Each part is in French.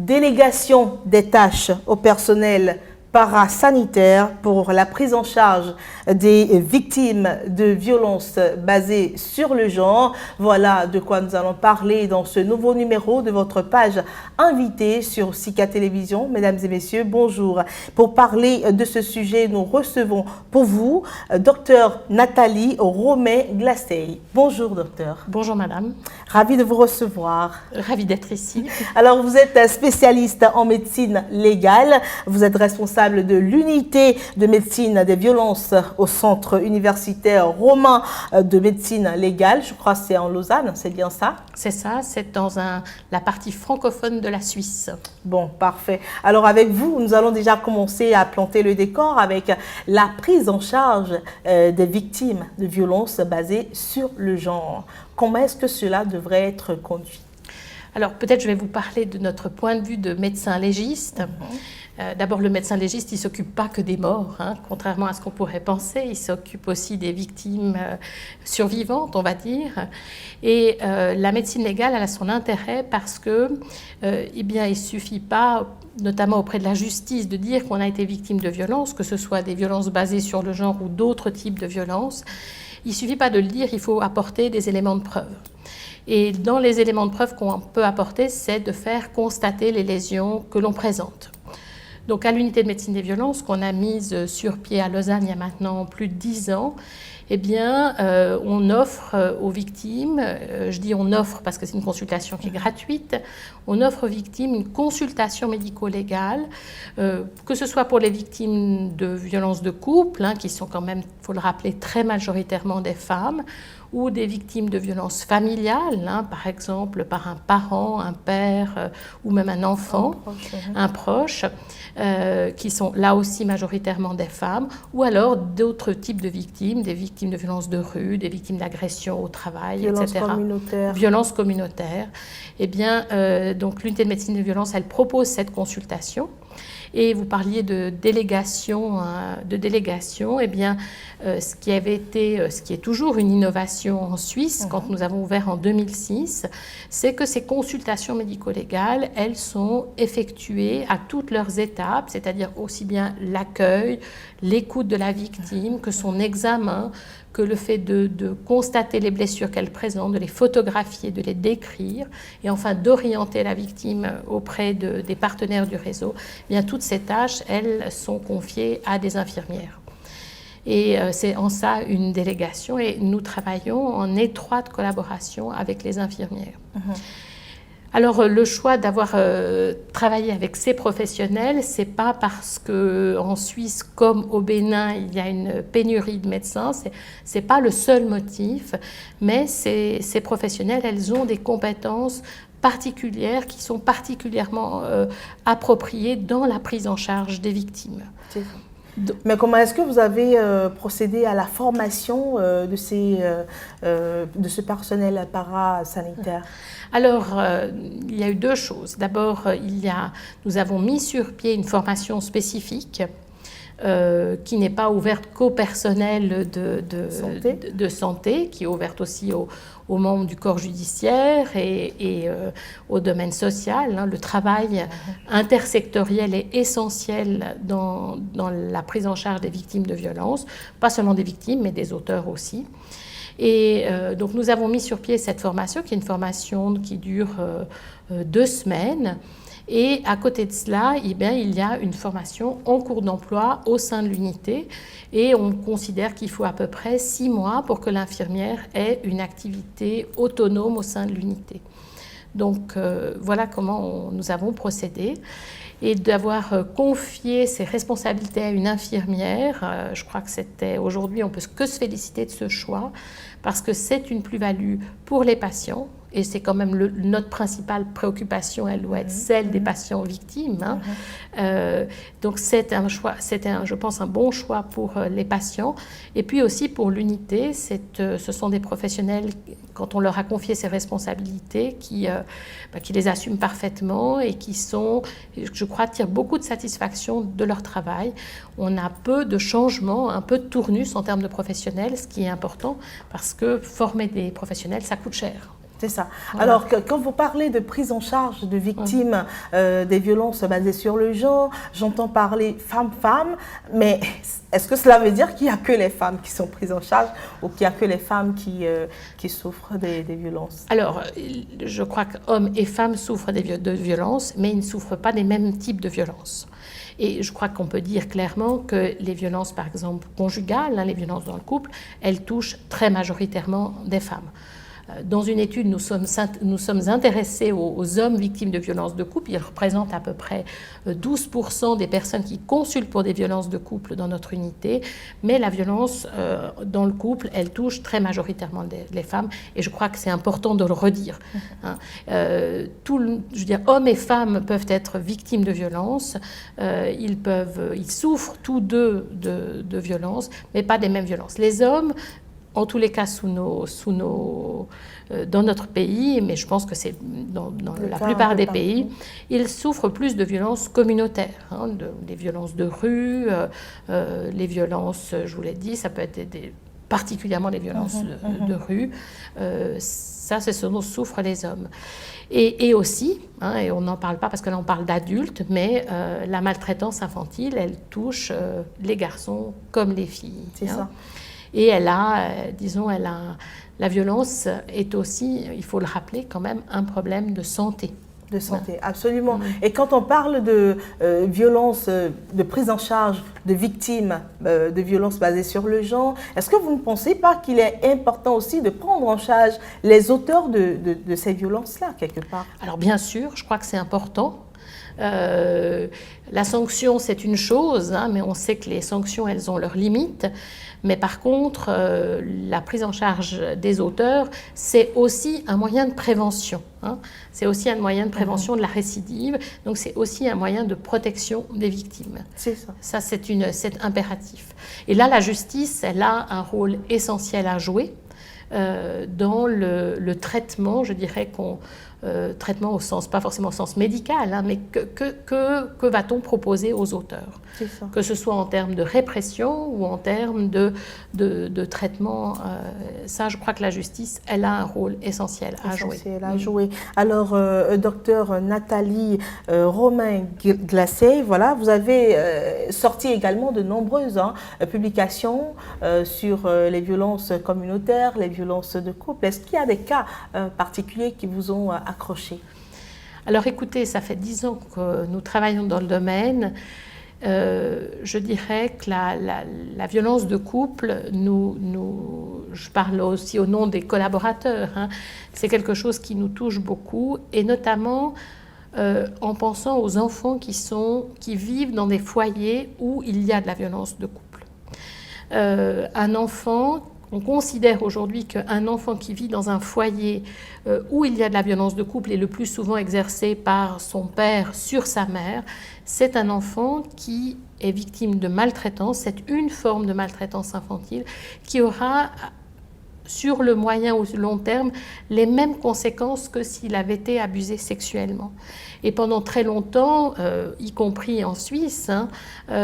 délégation des tâches au personnel parasanitaire pour la prise en charge des victimes de violences basées sur le genre. Voilà de quoi nous allons parler dans ce nouveau numéro de votre page invitée sur Sika Télévision. Mesdames et messieurs, bonjour. Pour parler de ce sujet, nous recevons pour vous Dr Nathalie Romay-Glacey. Bonjour docteur. Bonjour madame. Ravie de vous recevoir. Ravie d'être ici. Alors vous êtes spécialiste en médecine légale, vous êtes responsable de l'unité de médecine des violences au centre universitaire romain de médecine légale. Je crois que c'est en Lausanne, c'est bien ça? C'est ça, c'est dans la partie francophone de la Suisse. Bon, parfait. Alors avec vous, nous allons déjà commencer à planter le décor avec la prise en charge des victimes de violences basées sur le genre. Comment est-ce que cela devrait être conduit? Alors peut-être je vais vous parler de notre point de vue de médecin légiste. D'abord, le médecin légiste, il ne s'occupe pas que des morts, contrairement à ce qu'on pourrait penser. Il s'occupe aussi des victimes survivantes, on va dire. Et la médecine légale, elle a son intérêt parce que, eh bien, il ne suffit pas, notamment auprès de la justice, de dire qu'on a été victime de violences, que ce soit des violences basées sur le genre ou d'autres types de violences. Il ne suffit pas de le dire, il faut apporter des éléments de preuve. Et dans les éléments de preuve qu'on peut apporter, c'est de faire constater les lésions que l'on présente. Donc à l'unité de médecine des violences qu'on a mise sur pied à Lausanne il y a maintenant plus de 10 ans, eh bien, on offre aux victimes, je dis on offre parce que c'est une consultation qui est gratuite, on offre aux victimes une consultation médico-légale, que ce soit pour les victimes de violences de couple, qui sont quand même, il faut le rappeler, très majoritairement des femmes, ou des victimes de violences familiales, par exemple par un parent, un père ou même un enfant, un proche, qui sont là aussi majoritairement des femmes, ou alors d'autres types de victimes, des victimes de violences de rue, des victimes d'agression au travail, etc. Violences communautaires. Eh bien, donc l'unité de médecine des violences, elle propose cette consultation. Et vous parliez de délégation, eh bien, ce qui est toujours une innovation en Suisse, quand nous avons ouvert en 2006, c'est que ces consultations médico-légales, elles sont effectuées à toutes leurs étapes, c'est-à-dire aussi bien l'accueil, l'écoute de la victime, que son examen, que le fait de constater les blessures qu'elle présente, de les photographier, de les décrire, et enfin d'orienter la victime auprès des partenaires du réseau. Eh bien, toutes ces tâches, elles sont confiées à des infirmières. Et c'est en ça une délégation, et nous travaillons en étroite collaboration avec les infirmières. Alors, le choix d'avoir travaillé avec ces professionnels, ce n'est pas parce qu'en Suisse, comme au Bénin, il y a une pénurie de médecins, ce n'est pas le seul motif, mais ces professionnels, elles ont des compétences particulières qui sont particulièrement appropriées dans la prise en charge des victimes. Mais comment est-ce que vous avez procédé à la formation de ce personnel parasanitaire? Alors, il y a eu deux choses. D'abord, nous avons mis sur pied une formation spécifique qui n'est pas ouverte qu'au personnel de santé, qui est ouverte aussi aux membres du corps judiciaire et au domaine social. Le travail intersectoriel est essentiel dans la prise en charge des victimes de violences, pas seulement des victimes, mais des auteurs aussi. Et donc nous avons mis sur pied cette formation, qui est une formation qui dure 2 semaines. Et à côté de cela, eh bien, il y a une formation en cours d'emploi au sein de l'unité. Et on considère qu'il faut à peu près 6 mois pour que l'infirmière ait une activité autonome au sein de l'unité. Donc voilà comment nous avons procédé. Et d'avoir confié ces responsabilités à une infirmière, je crois que aujourd'hui, on ne peut que se féliciter de ce choix, parce que c'est une plus-value pour les patients, et c'est quand même notre principale préoccupation, elle doit être celle des patients victimes. Donc c'était je pense un bon choix pour les patients, et puis aussi pour l'unité. Ce sont des professionnels, quand on leur a confié ces responsabilités, qui les assument parfaitement et qui je crois, tirent beaucoup de satisfaction de leur travail. On a peu de changements, un peu de tournus en termes de professionnels, ce qui est important, parce que former des professionnels, ça coûte cher. C'est ça. Voilà. Alors, quand vous parlez de prise en charge de victimes des violences basées sur le genre, j'entends parler femmes-femmes, mais est-ce que cela veut dire qu'il n'y a que les femmes qui sont prises en charge ou qu'il n'y a que les femmes qui souffrent des violences? Alors, je crois qu'hommes et femmes souffrent de violences, mais ils ne souffrent pas des mêmes types de violences. Et je crois qu'on peut dire clairement que les violences, par exemple, conjugales, les violences dans le couple, elles touchent très majoritairement des femmes. Dans une étude, nous sommes intéressés aux hommes victimes de violences de couple. Ils représentent à peu près 12% des personnes qui consultent pour des violences de couple dans notre unité. Mais la violence dans le couple, elle touche très majoritairement les femmes. Et je crois que c'est important de le redire. Je veux dire, hommes et femmes peuvent être victimes de violences. Ils souffrent tous deux de violences, mais pas des mêmes violences. Les hommes, en tous les cas dans notre pays, mais je pense que c'est dans la plupart des pays, ils souffrent plus de violences communautaires, des violences de rue, les violences, je vous l'ai dit, ça peut être particulièrement les violences de rue. Ça, c'est ce dont souffrent les hommes. Et aussi, et on n'en parle pas parce que là on parle d'adultes, mais la maltraitance infantile, elle touche les garçons comme les filles. C'est ça. Et la violence est aussi, il faut le rappeler quand même, un problème de santé. De santé, absolument. Et quand on parle de violence, de prise en charge de victimes de violences basées sur le genre, est-ce que vous ne pensez pas qu'il est important aussi de prendre en charge les auteurs de ces violences-là, quelque part? Alors bien sûr, je crois que c'est important. La sanction, c'est une chose, mais on sait que les sanctions, elles ont leurs limites. Mais par contre, la prise en charge des auteurs, c'est aussi un moyen de prévention. C'est aussi un moyen de prévention de la récidive. Donc, c'est aussi un moyen de protection des victimes. C'est ça. Ça, c'est impératif. Et là, la justice, elle a un rôle essentiel à jouer dans le traitement, je dirais traitement au sens, pas forcément au sens médical, mais que va-t-on proposer aux auteurs? Que ce soit en termes de répression ou en termes de traitement. Ça, je crois que la justice, elle a un rôle essentiel à jouer. Alors, docteur Nathalie Romain-Glacé, voilà, vous avez sorti également de nombreuses publications sur les violences communautaires, les violences de couple. Est-ce qu'il y a des cas particuliers qui vous ont accroché? Alors écoutez, ça fait 10 ans que nous travaillons dans le domaine. Je dirais que la violence de couple, je parle aussi au nom des collaborateurs, c'est quelque chose qui nous touche beaucoup, et notamment en pensant aux enfants qui vivent dans des foyers où il y a de la violence de couple. Un enfant, on considère aujourd'hui qu'un enfant qui vit dans un foyer où il y a de la violence de couple et le plus souvent exercée par son père sur sa mère, c'est un enfant qui est victime de maltraitance, c'est une forme de maltraitance infantile qui aura sur le moyen ou le long terme les mêmes conséquences que s'il avait été abusé sexuellement. Et pendant très longtemps, y compris en Suisse,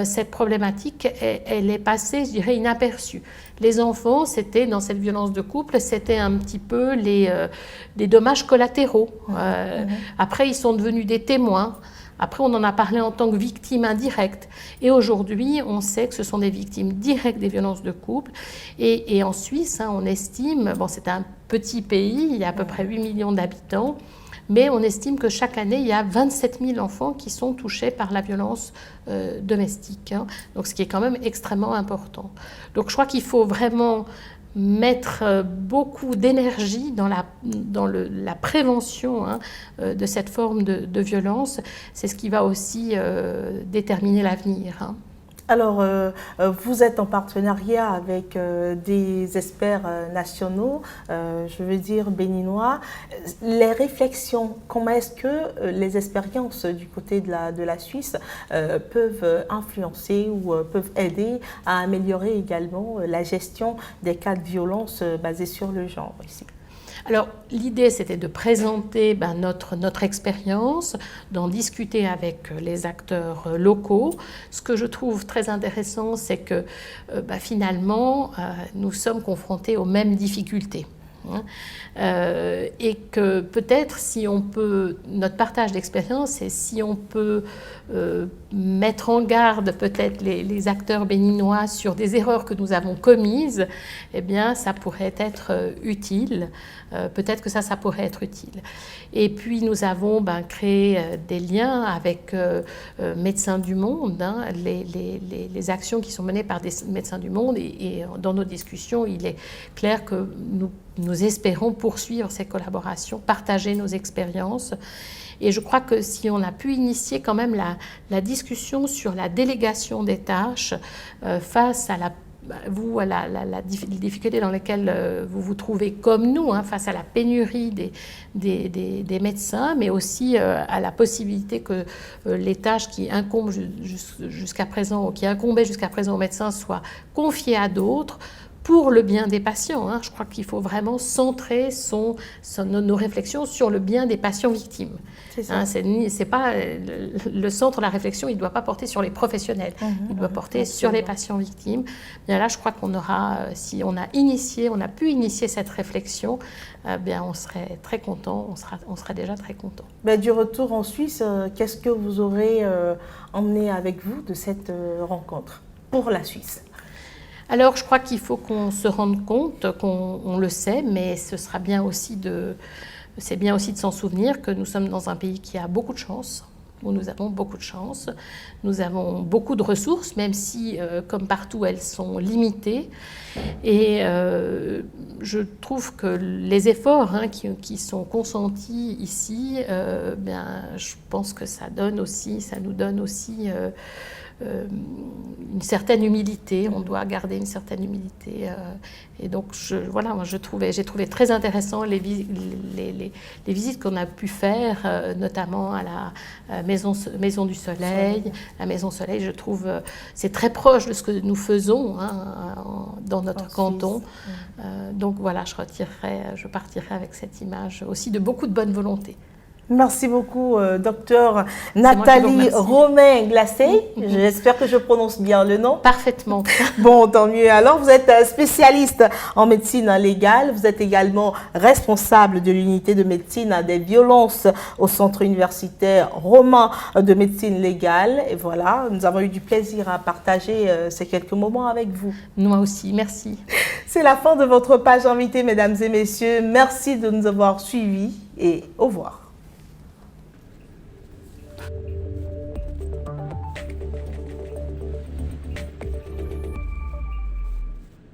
cette problématique, elle est passée, je dirais, inaperçue. Les enfants, c'était, dans cette violence de couple, c'était un petit peu des dommages collatéraux. Après, ils sont devenus des témoins. Après, on en a parlé en tant que victimes indirectes. Et aujourd'hui, on sait que ce sont des victimes directes des violences de couple. Et en Suisse, on estime, c'est un petit pays, il y a à peu près 8 millions d'habitants, mais on estime que chaque année, il y a 27 000 enfants qui sont touchés par la violence domestique. Donc, ce qui est quand même extrêmement important. Donc, je crois qu'il faut vraiment mettre beaucoup d'énergie dans la prévention de cette forme de violence. C'est ce qui va aussi déterminer l'avenir. Alors, vous êtes en partenariat avec des experts nationaux, je veux dire béninois. Les réflexions, comment est-ce que les expériences du côté de la Suisse peuvent influencer ou peuvent aider à améliorer également la gestion des cas de violence basés sur le genre ici? Alors, l'idée, c'était de présenter notre expérience, d'en discuter avec les acteurs locaux. Ce que je trouve très intéressant, c'est que finalement, nous sommes confrontés aux mêmes difficultés. hein. Et que peut-être si on peut, notre partage d'expérience, c'est si on peut mettre en garde peut-être les acteurs béninois sur des erreurs que nous avons commises, eh bien ça pourrait être utile, peut-être que ça pourrait être utile. Et puis nous avons créé des liens avec Médecins du Monde, hein, les actions qui sont menées par des Médecins du Monde, et dans nos discussions, il est clair que nous espérons poursuivre ces collaborations, partager nos expériences. Et je crois que si on a pu initier quand même la discussion sur la délégation des tâches face à la difficulté dans laquelle vous vous trouvez comme nous, hein, face à la pénurie des médecins, mais aussi à la possibilité que les tâches qui incombent jusqu'à présent, ou qui incombaient jusqu'à présent aux médecins soient confiées à d'autres, pour le bien des patients. Hein. Je crois qu'il faut vraiment centrer nos réflexions sur le bien des patients victimes. C'est ça. Hein, c'est pas le centre de la réflexion, il ne doit pas porter sur les professionnels, il doit porter sur les patients victimes. Bien là, je crois qu'on aura, si on a pu initier cette réflexion, bien on serait très content, on serait déjà très content. Du retour en Suisse, qu'est-ce que vous aurez emmené avec vous de cette rencontre pour la Suisse? Alors, je crois qu'il faut qu'on se rende compte, qu'on le sait, mais c'est bien aussi de s'en souvenir que nous sommes dans un pays qui a beaucoup de chance, où nous avons beaucoup de chance. Nous avons beaucoup de ressources, même si, comme partout, elles sont limitées. Et je trouve que les efforts qui sont consentis ici, je pense que ça nous donne aussi une certaine humilité. On doit garder une certaine humilité. Et donc, j'ai trouvé très intéressant les visites qu'on a pu faire, notamment à la Maison du Soleil. La Maison Soleil, je trouve, c'est très proche de ce que nous faisons dans notre canton. Donc voilà, je partirai avec cette image aussi de beaucoup de bonne volonté. Merci beaucoup, docteur Nathalie Romain-Glacé. J'espère que je prononce bien le nom. Parfaitement. Bon, tant mieux. Alors, vous êtes spécialiste en médecine légale. Vous êtes également responsable de l'unité de médecine des violences au centre universitaire romain de médecine légale. Et voilà, nous avons eu du plaisir à partager ces quelques moments avec vous. Moi aussi, merci. C'est la fin de votre page invitée, mesdames et messieurs. Merci de nous avoir suivis et au revoir.